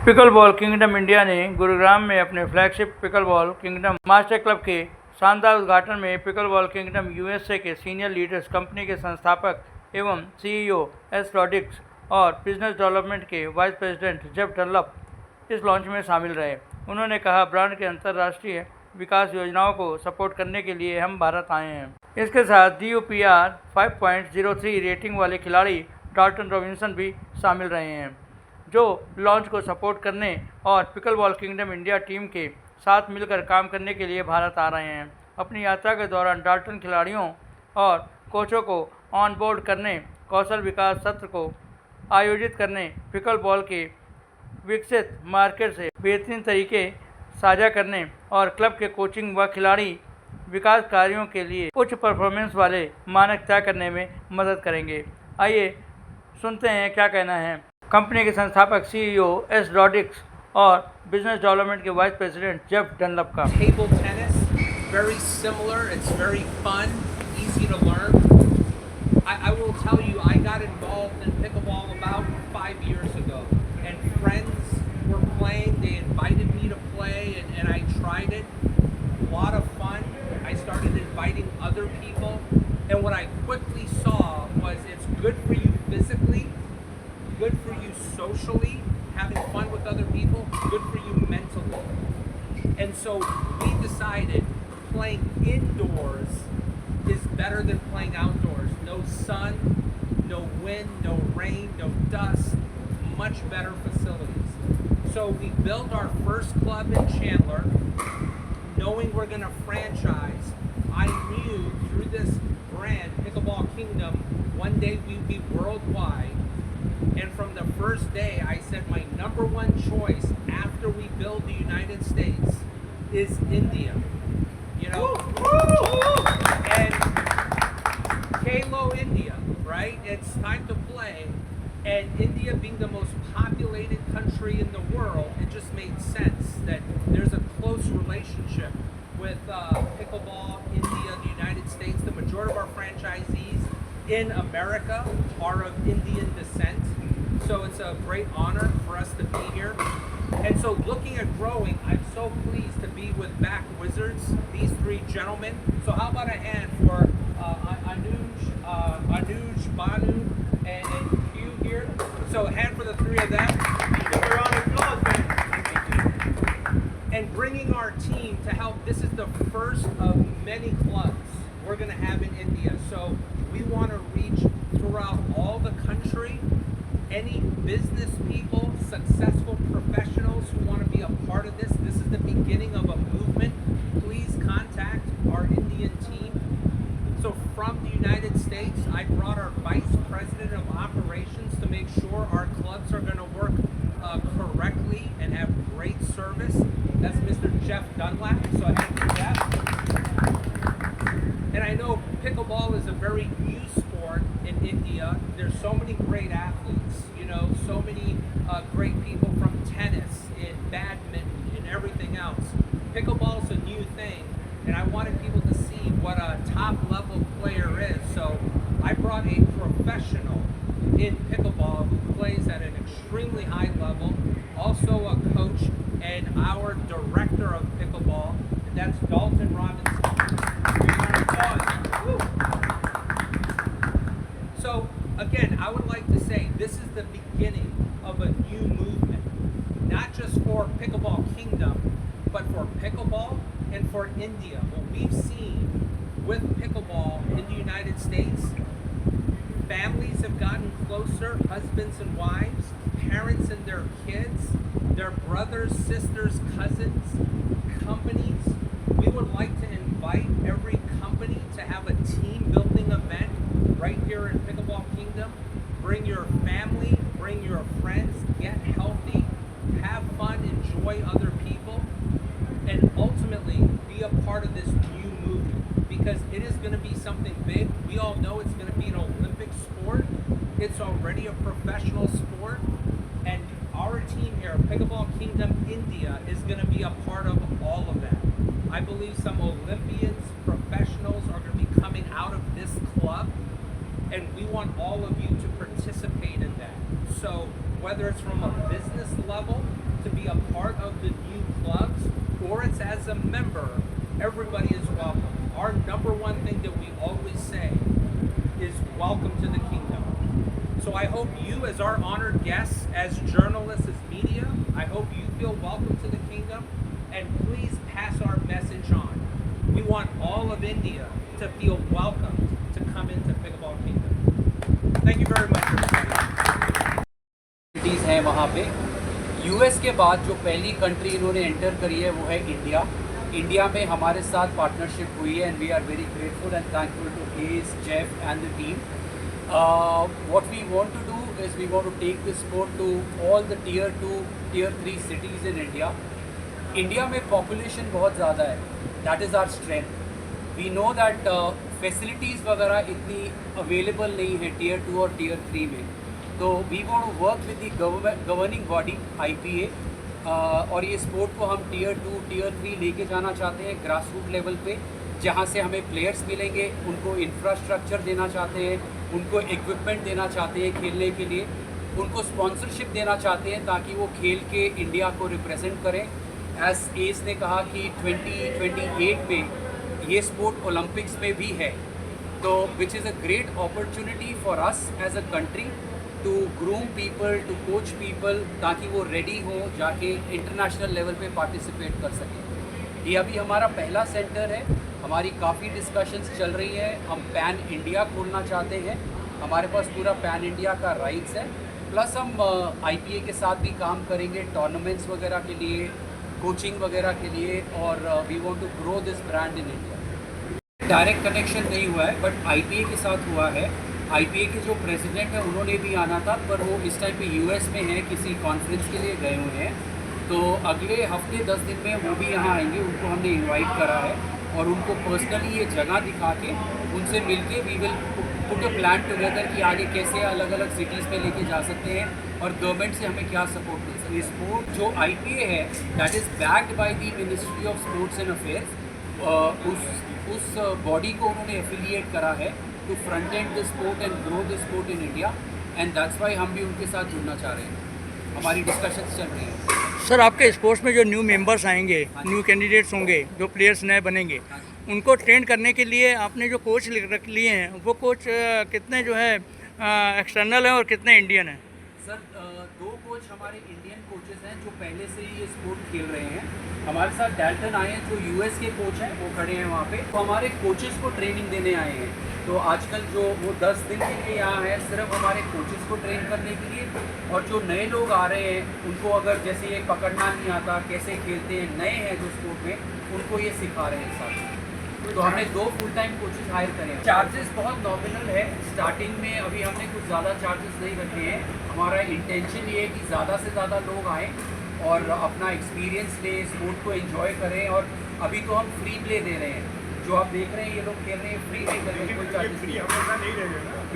Pickle ball kingdom India ने गुरुग्राम में अपने flagship pickle ball kingdom master club के शानदार उद्घाटन में पिकल बॉल किंगडम यूएसए के सीनियर लीडर्स, कंपनी के संस्थापक एवं सीईओ एस रॉड्रिग्स और बिजनेस डेवलपमेंट के वाइस प्रेसिडेंट जेफ डनलप इस लॉन्च में शामिल रहे। उन्होंने कहा, ब्रांड के अंतर्राष्ट्रीय विकास योजनाओं को सपोर्ट करने के लिए हम भारत आए हैं। इसके साथ DOPR 5.03 रेटिंग वाले खिलाड़ी डाल्टन रॉबिन्सन भी शामिल रहे हैं, जो लॉन्च को सपोर्ट करने और pickle ball kingdom India team के साथ मिलकर काम करने के लिए भारत आ रहे हैं। अपनी यात्रा के दौरान डाल्टन खिलाड़ियों और कोचों को ऑन बोर्ड करने, कौशल विकास सत्र को आयोजित करने, पिकल बॉल के विकसित मार्केट से बेहतरीन तरीके साझा करने और क्लब के कोचिंग व खिलाड़ी विकास कार्यों के लिए उच्च परफॉर्मेंस वाले मानक तय करने में मदद करेंगे। आइए सुनते हैं क्या कहना है कंपनी के संस्थापक सीईओ एस रॉड्रिग्स और बिजनेस डेवलपमेंट के वाइस प्रेसिडेंट जेफ डनलप का। Table tennis, very similar. It's very fun, easy to learn. I will tell you, I got involved in pickleball about 5 years ago, and friends were playing. They invited me to play, and I tried it. A lot of fun. I started inviting other people, and what I quickly saw was it's good for you physically, good for you socially, having fun with other people, good for you mentally. And so we decided playing indoors is better than playing outdoors. No sun, no wind, no rain, no dust, much better facilities. So we built our first club in Chandler, knowing we're going to franchise. I knew through this brand, Pickleball Kingdom, one day we'd be worldwide. And from the first day, I said my number one choice after we build the United States is India. You know? And Halo India, right? It's time to play. And India being the most populated country in the world, it just made sense that there's a close relationship with Pickleball, India, the United States. The majority of our franchisees in America are of Indian descent. So it's a great honor for us to be here. And so looking at growing, I'm so pleased to be with Back Wizards, these three gentlemen. So how about a hand for Anuj, Banu, and Hugh here. So a hand for the three of them. Give a round of applause, man. And bringing our team to help. This is the first of many clubs we're going to have in India. So we want to reach throughout all the country. Any business people, successful professionals who want to be a part of this, this is the beginning of a movement. Please contact our Indian team. So from the United States, I brought our Vice President of Operations to make sure our clubs are going to work correctly and have great service. That's Mr. Jeff Dunlap. So I thank you, Jeff. And I know pickleball is a very new sport in India. There's so many great athletes, you know, so many great people from tennis and badminton and everything else. Pickleball is a new thing, and I wanted people to see what a top-level player is. So I brought a professional in pickleball who plays at an extremely high level, also a coach and our director of pickleball, and that's Dalton Robinson. So again, I would like to say this is the beginning of a new movement, not just for Pickleball Kingdom, but for pickleball and for India. What we've seen with pickleball in the United States, families have gotten closer, husbands and wives, parents and their kids, their brothers, sisters, cousins, companies. We would like to invite every company to have a team building event right here in Pickleball Kingdom. Bring your family, bring your friends, get healthy, have fun, enjoy other people, and ultimately be a part of this new movement, because it is going to be something big. We all know it's going to be an Olympic sport. It's already a professional sport, and our team here, Pickleball Kingdom India, is going to be a part of all of that. I believe some Olympians, professionals are going to be coming out of this club, and we want all of you to participate in that. So whether it's from a business level to be a part of the new clubs or it's as a member, everybody is welcome. Our number one thing that we always say is welcome to the kingdom. So I hope you, as our honored guests, as journalists, as media, I hope you feel welcome to the kingdom, and please pass our message on. We want all of India to feel welcomed to come into Pickleball Kingdom. Thank you very much, everybody. Cities हैं वहाँ पे। US के बाद जो पहली country इन्होंने enter करी है वो है इंडिया। इंडिया में हमारे साथ पार्टनरशिप हुई है and we are very grateful and thankful to S, Jeff and the team. What we want to do is we want to take this sport to all the tier 2, tier 3 cities in India. India में population बहुत ज़्यादा है, that is our strength. We know that facilities वगैरह इतनी available नहीं है tier 2 और tier 3 में, तो we want to work with the governing body IPA, और ये स्पोर्ट को हम टियर 2, टियर 3 लेके जाना चाहते हैं ग्रास रूट लेवल पे, जहाँ से हमें प्लेयर्स मिलेंगे, उनको इंफ्रास्ट्रक्चर देना चाहते हैं, उनको इक्विपमेंट देना चाहते हैं खेलने के लिए, उनको स्पॉन्सरशिप देना चाहते हैं ताकि वो खेल के इंडिया को रिप्रेजेंट करें। एस एस ने कहा कि 2028 में ये स्पोर्ट ओलंपिक्स में भी है, तो which is a great opportunity for us as a country to groom people, to coach people, ताकि वो रेडी हो जाके इंटरनेशनल लेवल पे पार्टिसिपेट कर सकें। ये अभी हमारा पहला सेंटर है, हमारी काफ़ी डिस्कशंस चल रही है। हम पैन इंडिया खोलना चाहते हैं, हमारे पास पूरा पैन इंडिया का राइट्स है, प्लस हम IPA के साथ भी काम करेंगे टूर्नामेंट्स वगैरह के लिए, कोचिंग वगैरह के लिए, और we want to grow this brand in India. Direct connection नहीं हुआ है बट IPA के साथ हुआ है। IPA के जो प्रेसिडेंट हैं उन्होंने भी आना था, पर वो इस टाइम पे US में हैं, किसी कॉन्फ्रेंस के लिए गए हुए हैं, तो अगले हफ्ते 10 दिन में वो भी यहाँ आएंगे। उनको हमने इनवाइट करा है और उनको पर्सनली ये जगह दिखा के उनसे मिल के we will put a plan together कि आगे कैसे अलग अलग सिटीज़ पे लेके जा सकते हैं और गवर्नमेंट से हमें क्या सपोर्ट मिल सकता है। स्पोर्ट जो IPA है that is backed by the ministry of sports and affairs, उस बॉडी को उन्होंने एफिलिएट करा है to front end the sport and grow the sport in India, and that's why हम भी उनके साथ जुड़ना चाह रहे हैं। हमारी डिस्कशंस चल रही हैं। सर, आपके स्पोर्ट्स में जो न्यू मेंबर्स आएंगे, न्यू कैंडिडेट्स होंगे, जो प्लेयर्स नए बनेंगे, उनको ट्रेन करने के लिए आपने जो कोच रख लिए हैं, वो कोच कितने जो है एक्सटर्नल हैं और कितने इंडियन हैं? सर, 2 कोच हमारे इंडियन कोचेस हैं जो पहले से ही ये स्पोर्ट खेल रहे हैं। हमारे साथ डैल्टन आए हैं जो US के कोच हैं, वो खड़े हैं वहाँ पे, तो हमारे कोचेस को ट्रेनिंग देने आए हैं। तो आजकल जो वो 10 दिन के लिए यहाँ है सिर्फ हमारे कोचेस को ट्रेन करने के लिए, और जो नए लोग आ रहे हैं उनको अगर जैसे ये पकड़ना नहीं आता, कैसे खेलते हैं, नए हैं जो स्पोर्ट में, उनको ये सिखा रहे हैं साथ। तो हमने 2 फुल टाइम कोचेस हायर करे हैं। चार्जेस बहुत नॉमिनल है स्टार्टिंग में, अभी हमने कुछ ज़्यादा चार्जेस नहीं रखे हैं। हमारा इंटेंशन ये है कि ज़्यादा से ज़्यादा लोग आएँ और अपना एक्सपीरियंस लें, स्पोर्ट को एंजॉय करें। और अभी तो हम फ्री प्ले दे रहे हैं, जो आप देख रहे हैं ये लोग खेल रहे हैं, फ्री नहीं कर रहे हैं, कोई चार्जेस नहीं।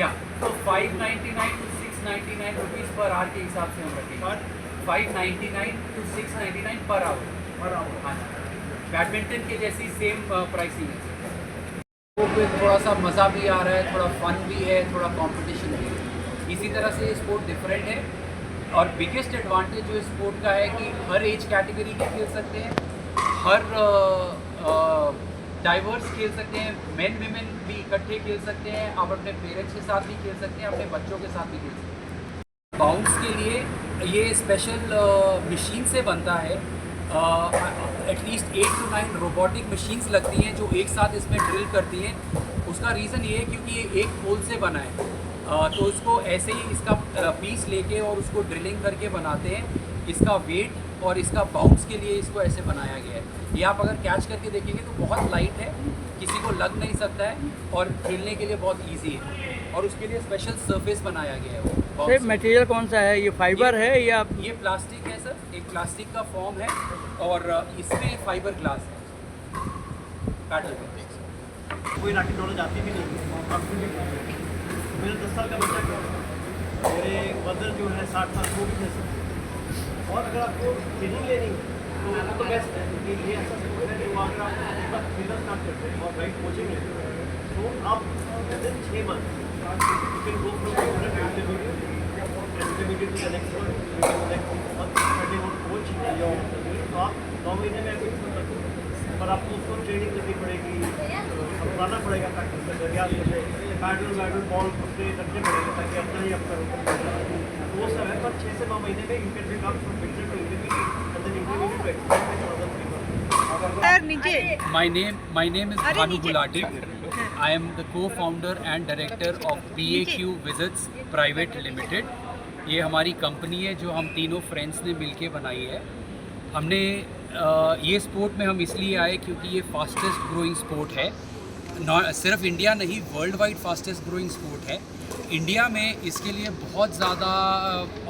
या तो 599 to 699 रुपीज़ पर आवर के हिसाब से हम रखेंगे। 599 to 699 पर आवर। हाँ, बैडमिंटन के जैसी सेम प्राइसिंग है। तो थोड़ा सा मज़ा भी आ रहा है, थोड़ा फन भी है, थोड़ा कंपटीशन भी है। इसी तरह से ये स्पोर्ट डिफरेंट है, और बिगेस्ट एडवांटेज जो स्पोर्ट का है कि हर एज कैटेगरी के खेल सकते हैं, हर डाइवर्स खेल सकते हैं, मेन विमेन भी इकट्ठे खेल सकते हैं, आप अपने पेरेंट्स के साथ भी खेल सकते हैं, अपने बच्चों के साथ भी खेल सकते हैं। बाउंस के लिए ये स्पेशल मशीन से बनता है, एटलीस्ट 8 to 9 रोबोटिक मशीन्स लगती हैं जो एक साथ इसमें ड्रिल करती हैं। उसका रीज़न ये है क्योंकि ये एक होल से बना है, तो उसको ऐसे ही इसका पीस लेके और उसको ड्रिलिंग करके बनाते हैं। इसका वेट और इसका बाउंस के लिए इसको ऐसे बनाया गया है। ये आप अगर कैच करके देखेंगे तो बहुत लाइट है, किसी को लग नहीं सकता है, और खेलने के लिए बहुत इजी है, और उसके लिए स्पेशल सरफेस बनाया गया है। वो सर, मटेरियल कौन सा है? ये फाइबर है या? ये प्लास्टिक है सर, एक प्लास्टिक का फॉर्म है, और इसमें फाइबर ग्लास है पैडल पे। कोई रैकेट नॉलेज आती भी नहीं है। मेरा 10 साल का बच्चा क्या, मेरे मदर जो है 60 साल वो भी खेल सकते हैं। और अगर आपको ट्रेनिंग लेनी तो वो तो बेस्ट है, क्योंकि ये ऐसा स्पोर्ट है जो अगर आप एक बार खेलना स्टार्ट करते हैं और राइट कोचिंग लेते हैं तो आप within 6 month you can go from intermediate to the next one, next month बैठे हो कोच या तो आप 9 महीने में कोई पर आपको उसको ट्रेनिंग करनी पड़ेगी, समझाना पड़ेगा प्रैक्टिस में रियाज में बैटल बॉल अपने रखने पड़ेंगे ताकि अपना ही अपना तो वो सब है। पर 6 से 9 महीने में you can pick up from picture to interview and then interview to expect with other people. My name is Bhanu Gulati. I am the co-founder and director of BAQ Visits Private Limited. ये हमारी company है जो हम तीनों friends ने मिलके बनाई है। हमने ये स्पोर्ट में हम इसलिए आए क्योंकि ये फास्टेस्ट ग्रोइंग स्पोर्ट है। सिर्फ इंडिया नहीं, world wide fastest growing sport है। इंडिया में इसके लिए बहुत ज़्यादा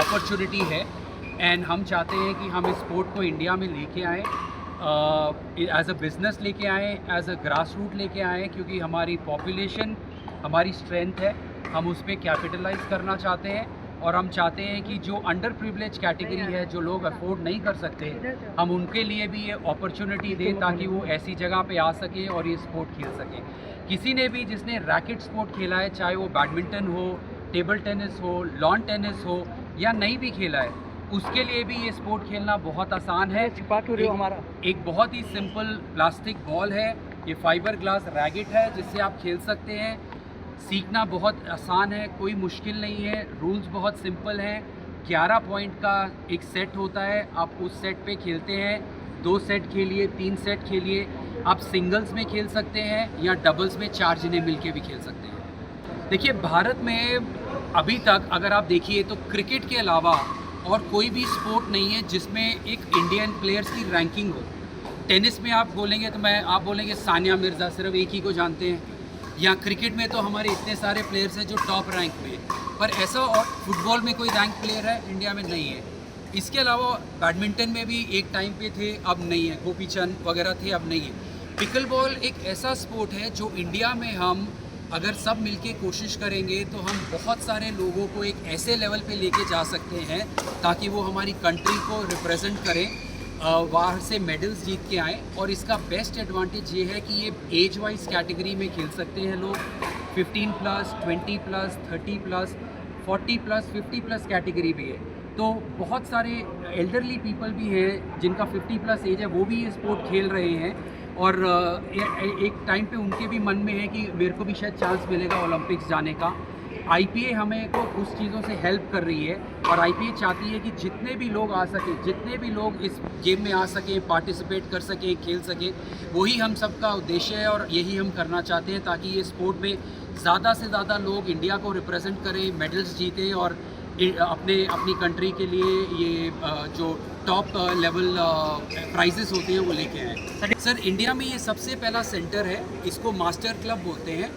अपॉर्चुनिटी है एंड हम चाहते हैं कि हम इस स्पोर्ट को इंडिया में लेके आएँ, एज अ बिज़नेस लेके आएँ, एज अ ग्रास रूट लेके आएँ, क्योंकि हमारी पॉपुलेशन हमारी स्ट्रेंथ है। हम उस पर कैपिटलाइज करना चाहते हैं और हम चाहते हैं कि जो अंडर प्रिविलेज कैटेगरी है, जो लोग अफोर्ड नहीं कर सकते, हम उनके लिए भी ये अपॉर्चुनिटी दें ताकि वो ऐसी जगह पे आ सकें और ये स्पोर्ट खेल सकें। किसी ने भी जिसने रैकेट स्पोर्ट खेला है, चाहे वो बैडमिंटन हो, टेबल टेनिस हो, लॉन टेनिस हो या नहीं भी खेला है, उसके लिए भी ये स्पोर्ट खेलना बहुत आसान है। एक बहुत ही सिंपल प्लास्टिक बॉल है, ये फाइबर ग्लास रैकेट है जिससे आप खेल सकते हैं। सीखना बहुत आसान है, कोई मुश्किल नहीं है। रूल्स बहुत सिंपल हैं। 11 पॉइंट का एक सेट होता है, आप उस सेट पे खेलते हैं। 2 सेट खेलिए, 3 सेट खेलिए। आप सिंगल्स में खेल सकते हैं या डबल्स में 4 जने मिलके भी खेल सकते हैं। देखिए, भारत में अभी तक अगर आप देखिए तो क्रिकेट के अलावा और कोई भी स्पोर्ट नहीं है जिसमें एक इंडियन प्लेयर्स की रैंकिंग हो। टेनिस में आप बोलेंगे तो आप बोलेंगे सानिया मिर्ज़ा, सिर्फ एक ही को जानते हैं। या क्रिकेट में तो हमारे इतने सारे प्लेयर्स हैं जो टॉप रैंक में है, पर ऐसा और फुटबॉल में कोई रैंक प्लेयर है इंडिया में नहीं है। इसके अलावा बैडमिंटन में भी एक टाइम पे थे, अब नहीं है। गोपी चंद वगैरह थे, अब नहीं है। पिकल बॉल एक ऐसा स्पोर्ट है जो इंडिया में हम अगर सब मिलके कोशिश करेंगे तो हम बहुत सारे लोगों को एक ऐसे लेवल पे लेके जा सकते हैं ताकि वो हमारी कंट्री को रिप्रेजेंट करें, बाहर से मेडल्स जीत के आएँ। और इसका बेस्ट एडवांटेज ये है कि ये एज वाइज कैटेगरी में खेल सकते हैं लोग। 15 plus, 20 plus, 30 plus, 40 plus, 50 plus category भी है। तो बहुत सारे एल्डरली पीपल भी हैं जिनका 50 प्लस एज है, वो भी ये स्पोर्ट खेल रहे हैं। और एक टाइम पे उनके भी मन में है कि मेरे को भी शायद चांस मिलेगा ओलंपिक्स जाने का। IPA हमें को उस चीज़ों से हेल्प कर रही है और IPA चाहती है कि जितने भी लोग आ सकें, जितने भी लोग इस गेम में आ सकें, पार्टिसिपेट कर सकें, खेल सकें, वही हम सबका उद्देश्य है और यही हम करना चाहते हैं ताकि ये स्पोर्ट में ज़्यादा से ज़्यादा लोग इंडिया को रिप्रेजेंट करें, मेडल्स जीतें और अपनी कंट्री के लिए ये जो टॉप लेवल प्राइजेस होते हैं वो लेके आए। सर, इंडिया में ये सबसे पहला सेंटर है, इसको मास्टर क्लब बोलते हैं।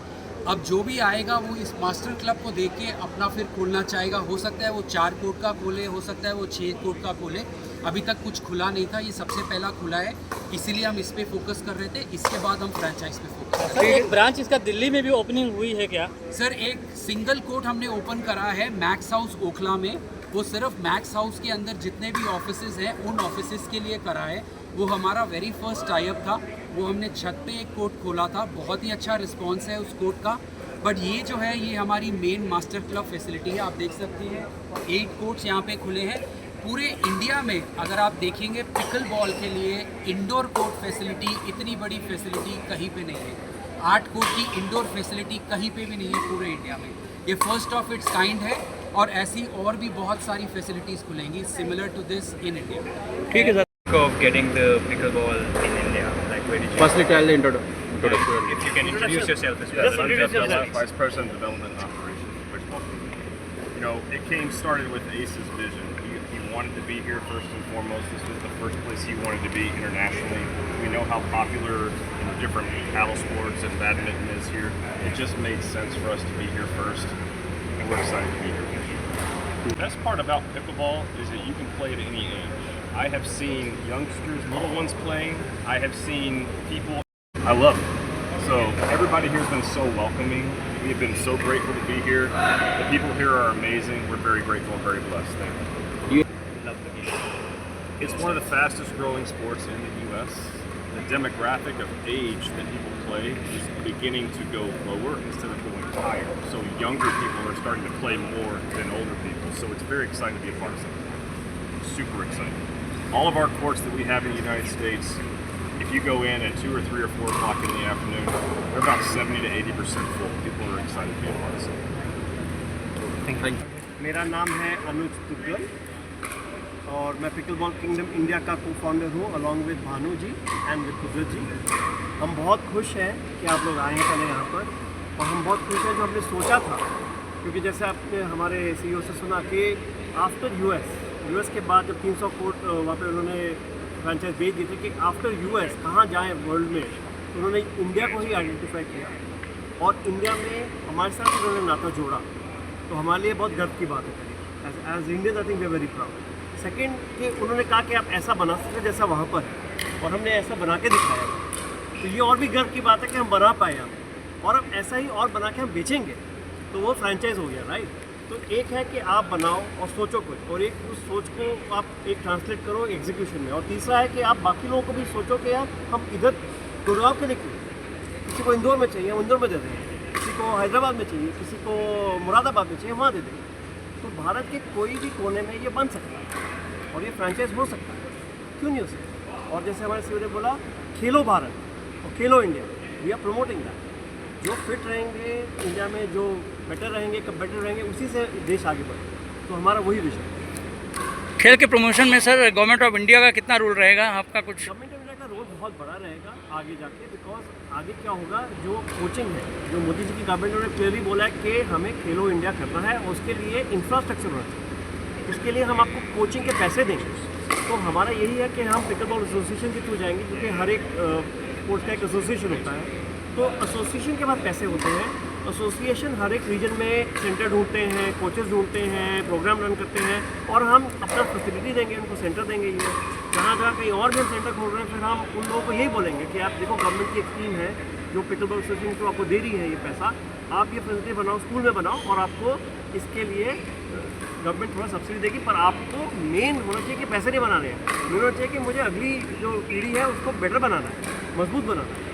अब जो भी आएगा वो इस मास्टर क्लब को देख के अपना फिर खोलना चाहेगा। हो सकता है वो 4 कोर्ट का खोले, हो सकता है वो 6 कोर्ट का खोले। अभी तक कुछ खुला नहीं था, ये सबसे पहला खुला है, इसीलिए हम इस पे फोकस कर रहे थे। इसके बाद हम फ्रेंचाइज पे फोकस कर रहे हैं। एक ब्रांच इसका दिल्ली में भी ओपनिंग हुई है क्या? सर, एक सिंगल कोर्ट हमने ओपन करा है मैक्स हाउस ओखला में। वो सिर्फ मैक्स हाउस के अंदर जितने भी ऑफिसेज हैं उन ऑफिसेज के लिए करा है। वो हमारा वेरी फर्स्ट टाइप था। वो हमने छत पे एक कोर्ट खोला था, बहुत ही अच्छा रिस्पांस है उस कोर्ट का। बट ये जो है ये हमारी मेन मास्टर क्लब फैसिलिटी है। आप देख सकते हैं 8 कोर्ट्स यहाँ पे खुले हैं। पूरे इंडिया में अगर आप देखेंगे पिकल बॉल के लिए इंडोर कोर्ट फैसिलिटी, इतनी बड़ी फैसिलिटी कहीं पे नहीं है। 8 कोर्ट की इंडोर फैसिलिटी कहीं पे भी नहीं है पूरे इंडिया में। ये फर्स्ट ऑफ इट्स काइंड है और ऐसी और भी बहुत सारी फैसिलिटीज़ खुलेंगी similar to this in India. ठीक है sir. Of getting the pickleball in India, like where did you? Firstly, tell the introduction. If you can introduce yourself as well. Just introduce yourself. Vice President of Development and Operations for Pickleball. You know, it started with Ace's vision. He wanted to be here first and foremost. This was the first place he wanted to be internationally. We know how popular in different paddle sports and badminton is here. It just made sense for us to be here first, and we're excited to be here with you. The best part about pickleball is that you can play at any age. I have seen youngsters, little ones playing. I have seen people. I love it. So everybody here has been so welcoming. We have been so grateful to be here. The people here are amazing. We're very grateful and very blessed. Thank you. Love the game. It's one of the fastest growing sports in the U.S. The demographic of age that people play is beginning to go lower instead of going higher. So younger people are starting to play more than older people. So it's very exciting to be a part of something. Super exciting. All of our courts that we have in the United States, if you go in at 2 or 3 or 4 o'clock in the afternoon, they're about 70 to 80% full. People are excited to be a part of it. मेरा नाम है अनुज तुगल और मैं pickleball kingdom India का को founder हूँ along with Bhanu ji and with Kudrat ji. हम बहुत खुश हैं कि आप लोग आए हैं पहले यहाँ पर, और हम बहुत खुश हैं जो हमने सोचा था, क्योंकि जैसे आपने हमारे CEO से सुना कि आफ्टर यूएस के बाद जब 300 करोड़ वहाँ पे उन्होंने फ्रेंचाइज भेज दी थी कि आफ्टर यूएस कहाँ जाएँ वर्ल्ड में, तो उन्होंने इंडिया को ही आइडेंटिफाई किया और इंडिया में हमारे साथ उन्होंने नाता जोड़ा। तो हमारे लिए बहुत गर्व की बात है। As Indian I think we very proud. Second कि उन्होंने कहा कि आप ऐसा बना सकते जैसा वहाँ पर है, और हमने ऐसा बना के दिखाया। तो ये और भी गर्व की बात है कि हम बना पाए यहाँ, और अब ऐसा ही और बना के हम बेचेंगे, तो वो फ्रेंचाइज हो गया, राइट। तो एक है कि आप बनाओ और सोचो कुछ, और एक उस सोच को आप एक ट्रांसलेट करो एग्जीक्यूशन में, और तीसरा है कि आप बाकी लोगों को भी सोचो कि यार हम इधर गुड़गांव के लिए क्यों, किसी को इंदौर में चाहिए हम इंदौर में दे देंगे, किसी को हैदराबाद में चाहिए, किसी को मुरादाबाद में चाहिए वहाँ दे देंगे। तो भारत के कोई भी कोने में ये बन सकता है और ये फ्रेंचाइज हो सकता है, क्यों नहीं हो सकता। और जैसे हमारे सीओ ने बोला खेलो भारत और खेलो India, we are promoting that. जो फिट रहेंगे इंडिया में, जो बेटर रहेंगे, कब बेटर रहेंगे, उसी से देश आगे बढ़ेगा। तो हमारा वही विजन है। खेल के प्रमोशन में सर गवर्नमेंट ऑफ इंडिया का कितना रोल रहेगा आपका कुछ? गवर्नमेंट ऑफ इंडिया का रोल बहुत बड़ा रहेगा आगे जाके, बिकॉज आगे क्या होगा, जो कोचिंग है, जो मोदी जी की गवर्नमेंट ने क्लियरली बोला है कि हमें खेलो इंडिया करना है, और उसके लिए इंफ्रास्ट्रक्चर होना चाहिए, उसके लिए हम आपको कोचिंग के पैसे देंगे। तो हमारा यही है कि हम पिकलबॉल एसोसिएशन के थ्रू जाएंगे, क्योंकि हर एक स्पोर्ट्स का एक एसोसिएशन होता है, तो एसोसिएशन के बाद पैसे होते हैं। एसोसिएशन हर एक रीजन में सेंटर ढूंढते हैं, कोचेस ढूंढते हैं, प्रोग्राम रन करते हैं, और हम अपना फैसिलिटी देंगे, उनको सेंटर देंगे। ये जहाँ जहाँ कहीं और भी हम सेंटर खोल रहे हैं, फिर हम उन लोगों को यही बोलेंगे कि आप देखो गवर्नमेंट की एक स्कीम है जो पिकलबॉल एसोसिएशन को आपको दे रही है ये पैसा, आप ये फैसिलिटी बनाओ, स्कूल में बनाओ, और आपको इसके लिए गवर्नमेंट थोड़ा सब्सिडी देगी, पर आपको मेन होना चाहिए कि पैसे नहीं बनाने हैं, मेन होना चाहिए कि मुझे अगली जो पीढ़ी है उसको बेटर बनाना है, मजबूत बनाना है।